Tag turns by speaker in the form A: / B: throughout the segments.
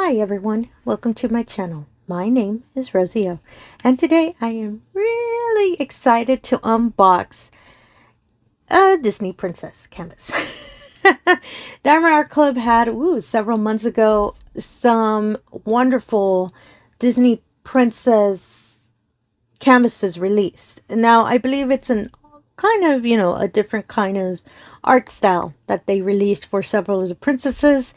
A: Hi everyone, welcome to my channel. My name is Rosy O, and today I am really excited to unbox a Disney princess canvas. diamondart had, several months ago, some wonderful Disney princess canvases released. Now, I believe it's an kind of, a different kind of art style that they released for several of the princesses.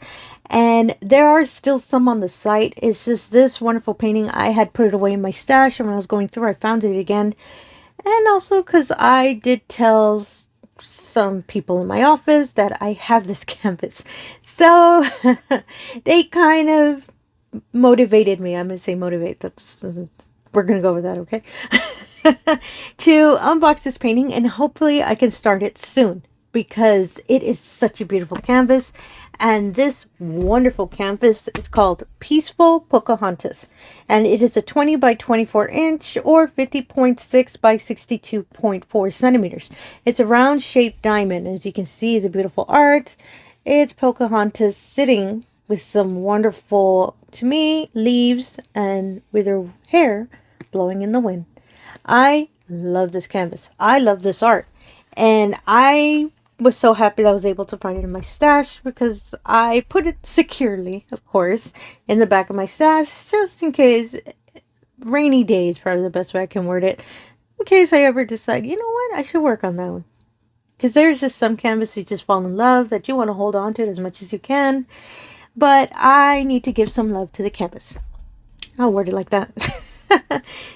A: And there are still some on the site. It's just this wonderful painting. I had put it away in my stash, and when I was going through, I found it again. And also because I did tell some people in my office that I have this canvas. So they kind of motivated me. I'm going to say motivate. That's we're going to go with that, okay? to unbox this painting, and hopefully I can start it soon because it is such a beautiful canvas. And this wonderful canvas is called Peaceful Pocahontas, and it is a 20 by 24 inch or 50.6 by 62.4 centimeters. It's a round shaped diamond. As you can see, the beautiful art, it's Pocahontas sitting with some wonderful, to me, leaves and with her hair blowing in the wind. I love this canvas. I love this art, and I was so happy that I was able to find it in my stash because I put it securely, of course, in the back of my stash just in case. Rainy day is probably the best way I can word it, in case I ever decide, you know what, I should work on that one. Because there's just some canvas you just fall in love that you want to hold on to it as much as you can. But I need to give some love to the canvas. I'll word it like that.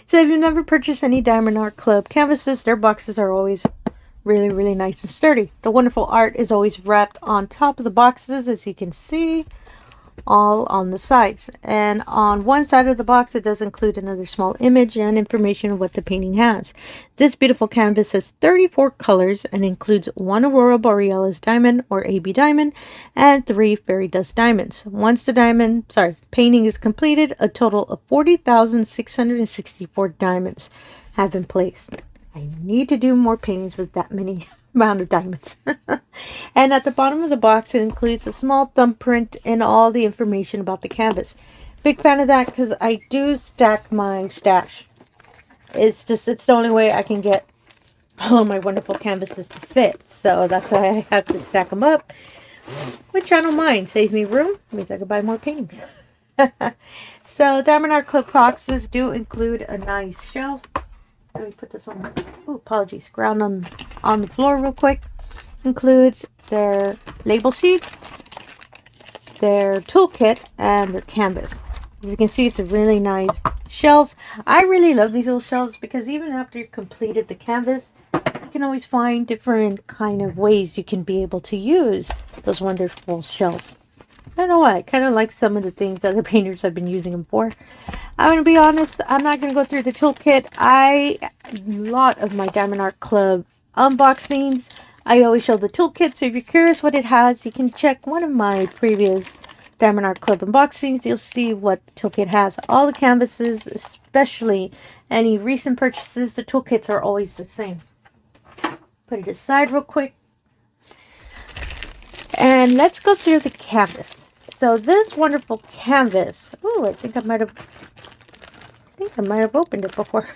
A: So if you've never purchased any Diamond Art Club canvases, their boxes are always really nice and sturdy. The wonderful art is always wrapped on top of the boxes, as you can see, all on the sides. And on one side of the box, it does include another small image and information of what the painting has. This beautiful canvas has 34 colors and includes 1 Aurora Borealis diamond or AB diamond and 3 fairy dust diamonds. Once the painting is completed, a total of 40,664 diamonds have been placed. I need to do more paintings with that many amount of diamonds. And at the bottom of the box, it includes a small thumbprint and all the information about the canvas. Big fan of that because I do stack my stash. It's the only way I can get all of my wonderful canvases to fit. So that's why I have to stack them up, which I don't mind. Saves me room. Means I can buy more paintings. So Diamond Art Club boxes do include a nice shelf. Let me put this on. Oh, apologies. Ground on the floor real quick. Includes their label sheet, their toolkit, and their canvas. As you can see, it's a really nice shelf. I really love these little shelves because even after you've completed the canvas, you can always find different kind of ways you can be able to use those wonderful shelves. I don't know why. I kind of like some of the things other painters have been using them for. I'm going to be honest, I'm not going to go through the toolkit. A lot of my Diamond Art Club unboxings, I always show the toolkit. So if you're curious what it has, you can check one of my previous Diamond Art Club unboxings. You'll see what the toolkit has. All the canvases, especially any recent purchases, the toolkits are always the same. Put it aside real quick. And let's go through the canvas. So this wonderful canvas, I think I might have opened it before.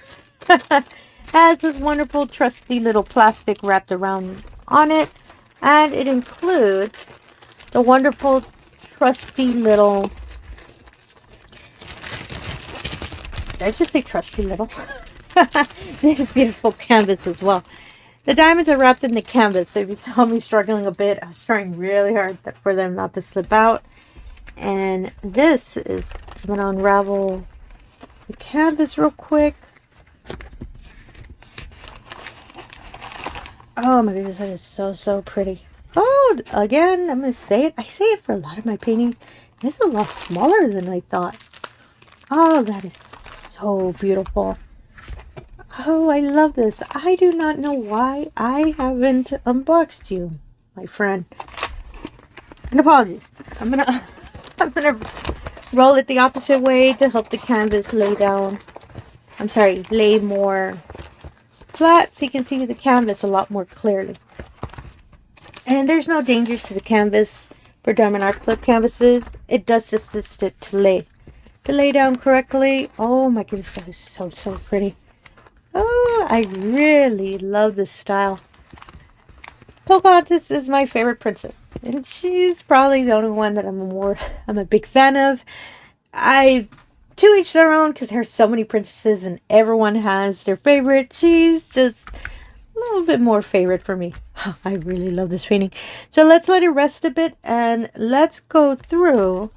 A: Has this wonderful trusty little plastic wrapped around on it, and it includes the wonderful trusty little, did I just say trusty little? This beautiful canvas as well. The diamonds are wrapped in the canvas, so if you saw me struggling a bit, I was trying really hard for them not to slip out. And this is, I'm going to unravel the canvas real quick. Oh my goodness, that is so pretty. Oh, again, I'm going to say it. I say it for a lot of my paintings. It's a lot smaller than I thought. Oh, that is so beautiful. Oh, I love this. I do not know why I haven't unboxed you, my friend. And apologies. I'm gonna roll it the opposite way to help the canvas lay more flat so you can see the canvas a lot more clearly. And there's no dangers to the canvas for Diamond Art Club canvases. It does assist it to lay down correctly. Oh my goodness, that is so pretty. Oh, I really love this style. Pocahontas is my favorite princess, and she's probably the only one that I'm a big fan of. To each their own, because there's so many princesses and everyone has their favorite. She's just a little bit more favorite for me. I really love this painting. So let's let it rest a bit and let's go through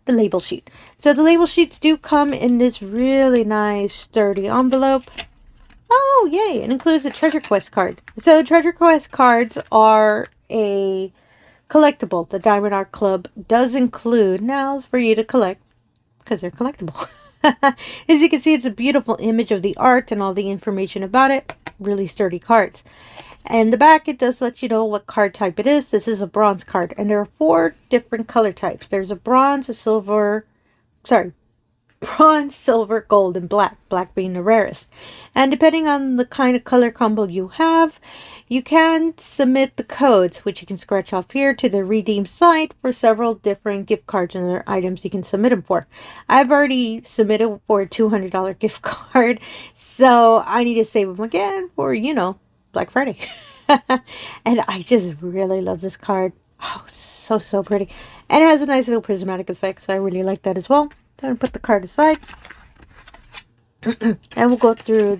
A: the label sheet. So the label sheets do come in this really nice sturdy envelope. Oh, yay! It includes a treasure quest card. So treasure quest cards are a collectible the Diamond Art Club does include now for you to collect, because they're collectible. As you can see, it's a beautiful image of the art and all the information about it. Really sturdy cards. And the back, it does let you know what card type it is. This is a bronze card, and there are 4 different color types. There's a bronze, a silver, bronze, silver, gold, and black. Black being the rarest. And depending on the kind of color combo you have, you can submit the codes, which you can scratch off here, to the redeem site for several different gift cards and other items you can submit them for. I've already submitted for a $200 gift card, so I need to save them again for, Black Friday. And I just really love this card. Oh, so pretty. And it has a nice little prismatic effect, so I really like that as well. I'm going to put the card aside. And we'll go through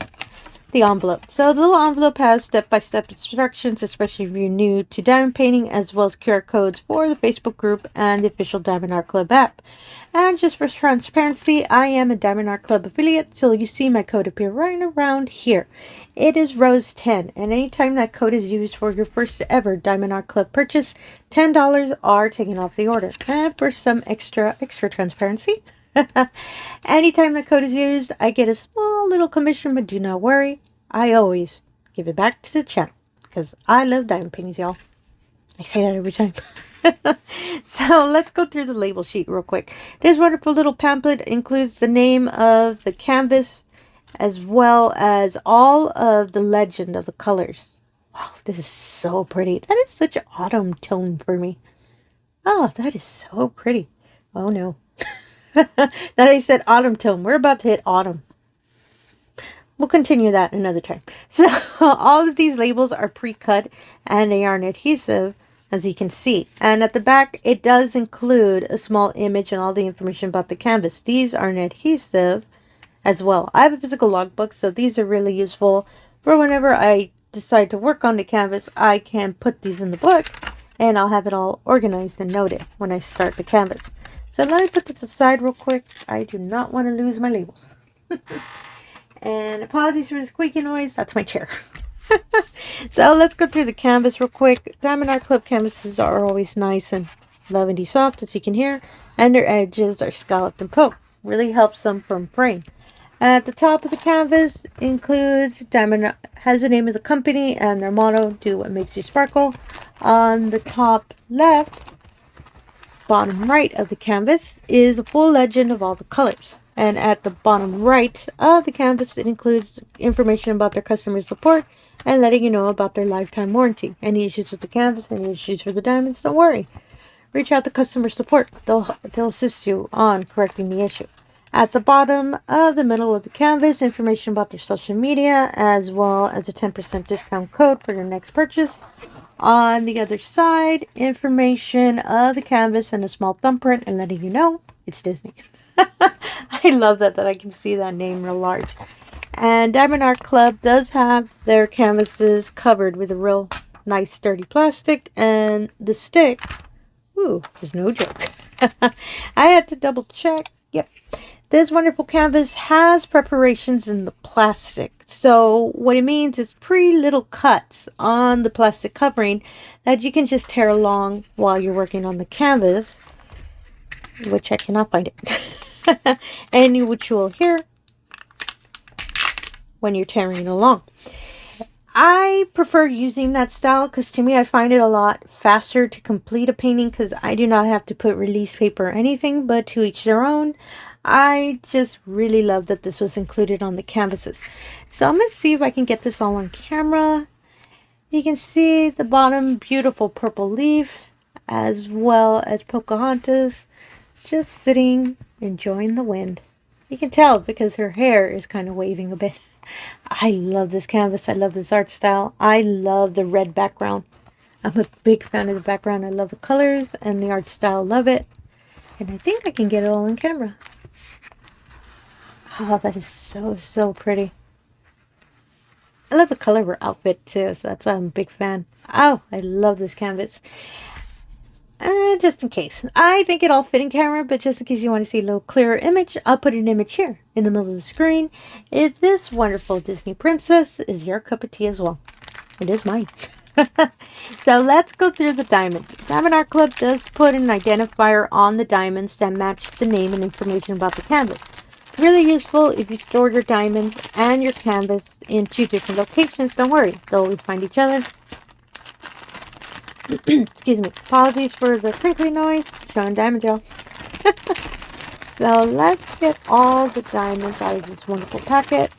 A: the envelope. So the little envelope has step-by-step instructions, especially if you're new to diamond painting, as well as QR codes for the Facebook group and the official Diamond Art Club app. And just for transparency, I am a Diamond Art Club affiliate, so you see my code appear right around here. It is Rose10, and anytime that code is used for your first ever Diamond Art Club purchase, $10 are taken off the order. And for some extra transparency, anytime the code is used, I get a small little commission, but do not worry, I always give it back to the channel because I love diamond paintings, y'all. I say that every time. So let's go through the label sheet real quick. This wonderful little pamphlet includes the name of the canvas as well as all of the legend of the colors. Wow, this is so pretty. That is such an autumn tone for me. Oh, that is so pretty. Oh no. That I said autumn tone. We're about to hit autumn. We'll continue that another time. So all of these labels are pre-cut and they are an adhesive, as you can see. And at the back, it does include a small image and all the information about the canvas. These are an adhesive as well. I have a physical logbook, so these are really useful for whenever I decide to work on the canvas. I can put these in the book and I'll have it all organized and noted when I start the canvas. So let me put this aside real quick. I do not want to lose my labels. And apologies for the squeaky noise. That's my chair. So let's go through the canvas real quick. Diamond Art Club canvases are always nice and lavender soft, as you can hear. And their edges are scalloped and poked. Really helps them from fraying. At the top of the canvas includes has the name of the company and their motto, do what makes you sparkle. On the top left, bottom right of the canvas is a full legend of all the colors. And at the bottom right of the canvas, it includes information about their customer support and letting you know about their lifetime warranty. Any issues with the canvas, any issues with the diamonds, don't worry. Reach out to customer support. They'll assist you on correcting the issue. At the bottom of the middle of the canvas, information about their social media, as well as a 10% discount code for your next purchase. On the other side, information of the canvas and a small thumbprint and letting you know it's Disney. I love that I can see that name real large. And Diamond Art Club does have their canvases covered with a real nice sturdy plastic, and the stick, ooh, is no joke. I had to double check. Yep. This wonderful canvas has preparations in the plastic. So what it means is little cuts on the plastic covering that you can just tear along while you're working on the canvas, which I cannot find it. And which you will hear when you're tearing along. I prefer using that style because to me I find it a lot faster to complete a painting because I do not have to put release paper or anything, but to each their own. I just really love that this was included on the canvases. So I'm going to see if I can get this all on camera. You can see the bottom beautiful purple leaf as well as Pocahontas, just sitting, enjoying the wind. You can tell because her hair is kind of waving a bit. I love this canvas. I love this art style. I love the red background. I'm a big fan of the background. I love the colors and the art style. Love it. And I think I can get it all on camera. Oh, that is so, so pretty. I love the color of her outfit too, so that's why I'm a big fan. Oh, I love this canvas. Just in case. I think it all fit in camera, but just in case you want to see a little clearer image, I'll put an image here in the middle of the screen. If this wonderful Disney princess is your cup of tea as well. It is mine. So let's go through the diamonds. Diamond Art Club does put an identifier on the diamonds that match the name and information about the canvas. Really useful if you store your diamonds and your canvas in 2 different locations. Don't worry, they'll always find each other. Excuse me. Apologies for the crinkly noise. Showing diamond gel. So let's get all the diamonds out of this wonderful packet.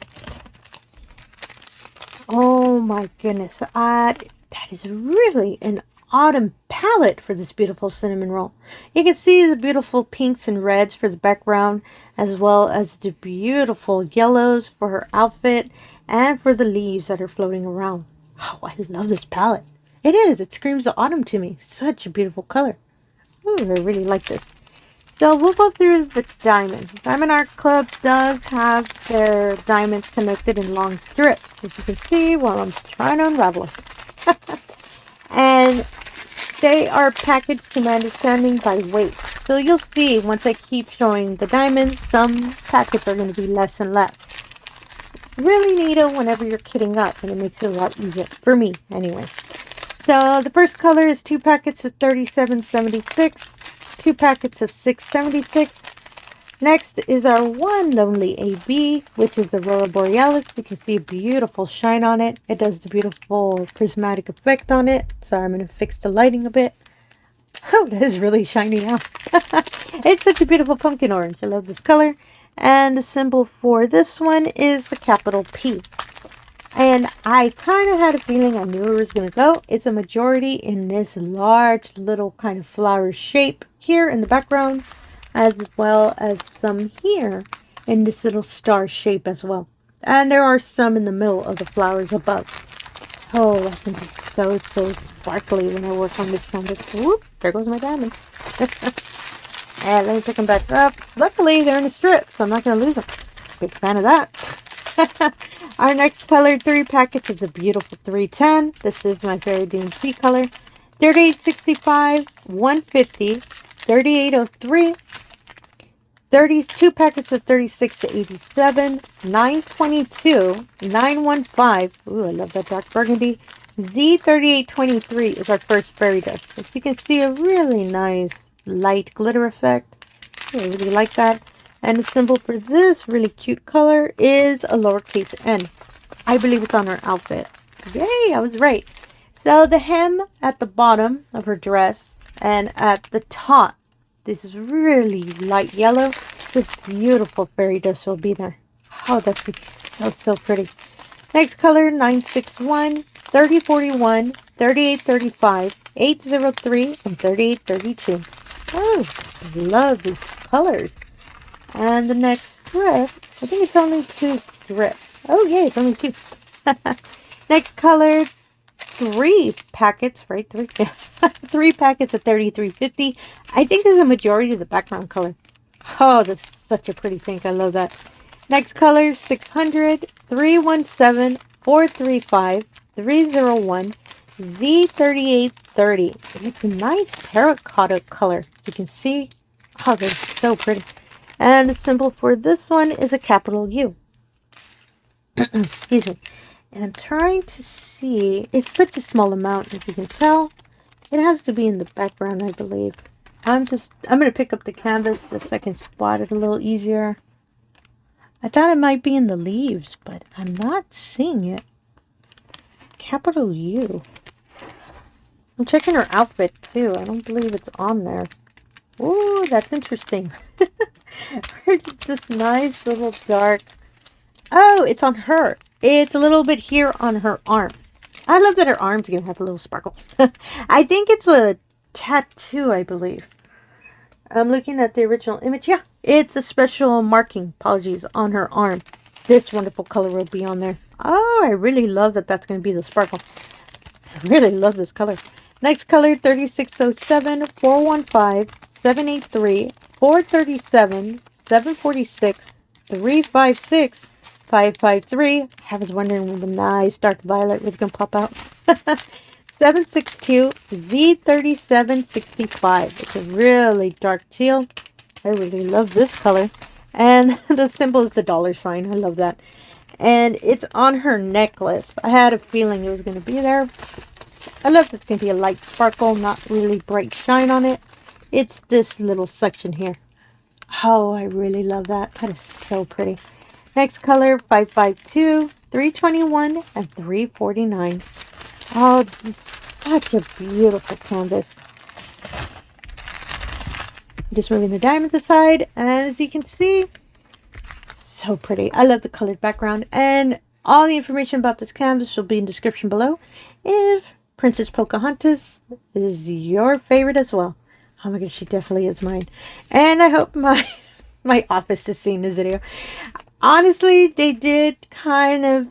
A: Oh my goodness. That is really an autumn palette for this beautiful cinnamon roll. You can see the beautiful pinks and reds for the background, as well as the beautiful yellows for her outfit and for the leaves that are floating around. Oh, I love this palette. It is. It screams the autumn to me. Such a beautiful color. Ooh, I really like this. So we'll go through the diamonds. Diamond Art Club does have their diamonds connected in long strips, as you can see while I'm trying to unravel them. And they are packaged to my understanding by weight. So you'll see once I keep showing the diamonds, some packets are going to be less and less. Really neato whenever you're kitting up, and it makes it a lot easier for me anyway. So the first color is 2 packets of 37.76, 2 packets of 6.76. Next is our one lonely AB, which is the Aurora Borealis. You can see a beautiful shine on it. It does the beautiful prismatic effect on it. Sorry, I'm going to fix the lighting a bit. Oh, that is really shiny now. It's such a beautiful pumpkin orange. I love this color. And the symbol for this one is the capital P. And I kind of had a feeling I knew it was going to go. It's a majority in this large little kind of flower shape here in the background, as well as some here in this little star shape as well. And there are some in the middle of the flowers above. Oh, I think it's so, so sparkly when I work on this canvas. Whoop, there goes my diamond. And let me pick them back up. Luckily, they're in a strip, so I'm not going to lose them. Big fan of that. Our next color, 3 packets of the beautiful 310. This is my very DMC color. 3865, 150, 3803, 2 packets of 36 to 87, 922, 915. Ooh, I love that dark burgundy. Z3823 is our first fairy dust. As you can see, a really nice light glitter effect. I really like that. And the symbol for this really cute color is a lowercase n. I believe it's on her outfit. Yay, I was right. So the hem at the bottom of her dress and at the top, this is really light yellow. This beautiful fairy dust will be there. Oh, that's so, so pretty. Next color, 961, 3041, 3835, 803, and 3832. Oh, I love these colors. And the next strip, I think it's only 2 strips. Oh, yeah, it's only 2. Next color, 3 packets, right? 3, yeah. 3 packets of 3350. I think there's a majority of the background color. Oh, that's such a pretty pink. I love that. Next color, 600, 317, 435, 301, Z3830. It's a nice terracotta color. As you can see, oh, they're so pretty. And the symbol for this one is a capital U. Excuse me. And I'm trying to see. It's such a small amount, as you can tell. It has to be in the background, I believe. I'm going to pick up the canvas just so I can spot it a little easier. I thought it might be in the leaves, but I'm not seeing it. Capital U. I'm checking her outfit, too. I don't believe it's on there. Ooh, that's interesting. It's just this nice little dark. Oh, it's on her. It's a little bit here on her arm. I love that her arm's going to have a little sparkle. I think it's a tattoo, I believe. I'm looking at the original image. Yeah, it's a special marking, apologies, on her arm. This wonderful color will be on there. Oh, I really love that that's going to be the sparkle. I really love this color. Next color, 3607, 415, 783, 437, 746, 356, 553. I was wondering when the nice dark violet was going to pop out. 762, Z3765. It's a really dark teal. I really love this color. And the symbol is the $sign. I love that. And it's on her necklace. I had a feeling it was going to be there. I love that it's going to be a light sparkle, not really bright shine on it. It's this little section here. Oh, I really love that. That is so pretty. Next color, 552, 321, and 349. Oh, this is such a beautiful canvas. Just moving the diamond aside, and as you can see, so pretty. I love the colored background, and all the information about this canvas will be in the description below. If Princess Pocahontas is your favorite as well. Oh my gosh, she definitely is mine. And I hope my office is seeing this video. Honestly, they did kind of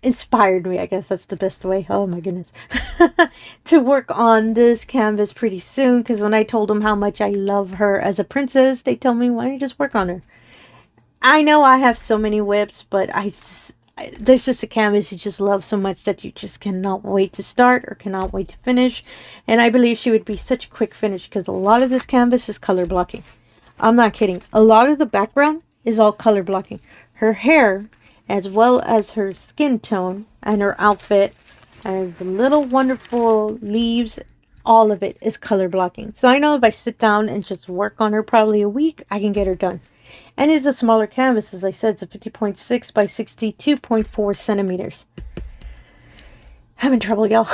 A: inspired me, I guess that's the best way, oh my goodness, to work on this canvas pretty soon, because when I told them how much I love her as a princess, they told me, why don't you just work on her? I know I have so many whips, but there's just a canvas you just love so much that you just cannot wait to start or cannot wait to finish. And I believe she would be such a quick finish because a lot of this canvas is color blocking. I'm not kidding. A lot of the background is all color blocking. Her hair, as well as her skin tone and her outfit, as the little wonderful leaves, all of it is color blocking. So I know if I sit down and just work on her probably a week, I can get her done. And it's a smaller canvas, as I said. It's a 50.6 by 62.4 centimeters. Having trouble, y'all.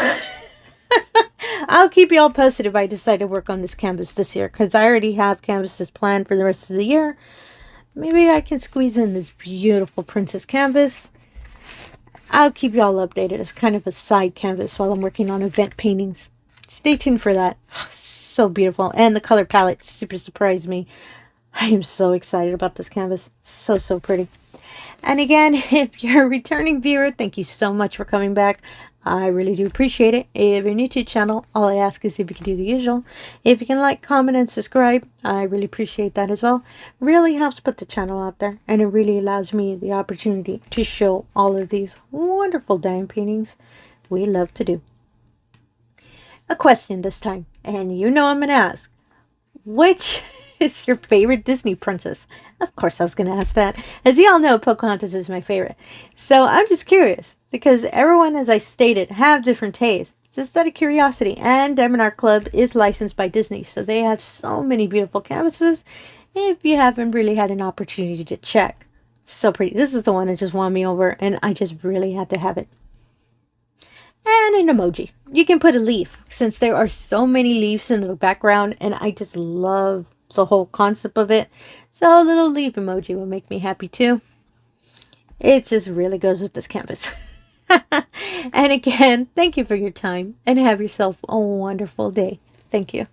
A: I'll keep y'all posted if I decide to work on this canvas this year, because I already have canvases planned for the rest of the year. Maybe I can squeeze in this beautiful princess canvas. I'll keep y'all updated as kind of a side canvas while I'm working on event paintings. Stay tuned for that. So beautiful. And the color palette super surprised me. I am so excited about this canvas. So, so pretty. And again, if you're a returning viewer, thank you so much for coming back. I really do appreciate it. If you're new to the channel, all I ask is if you can do the usual. If you can like, comment, and subscribe, I really appreciate that as well. Really helps put the channel out there, and it really allows me the opportunity to show all of these wonderful diamond paintings we love to do. A question this time, and you know I'm going to ask, which is your favorite Disney princess? Of course I was going to ask that. As you all know, Pocahontas is my favorite. So I'm just curious, because everyone, as I stated, have different tastes. Just out of curiosity. And diamondart is licensed by Disney, so they have so many beautiful canvases if you haven't really had an opportunity to check. So pretty. This is the one that just won me over, and I just really had to have it. And an emoji. You can put a leaf, since there are so many leaves in the background, and I just love the whole concept of it. So a little leaf emoji will make me happy too. It just really goes with this canvas. And again, thank you for your time, and have yourself a wonderful day. Thank you.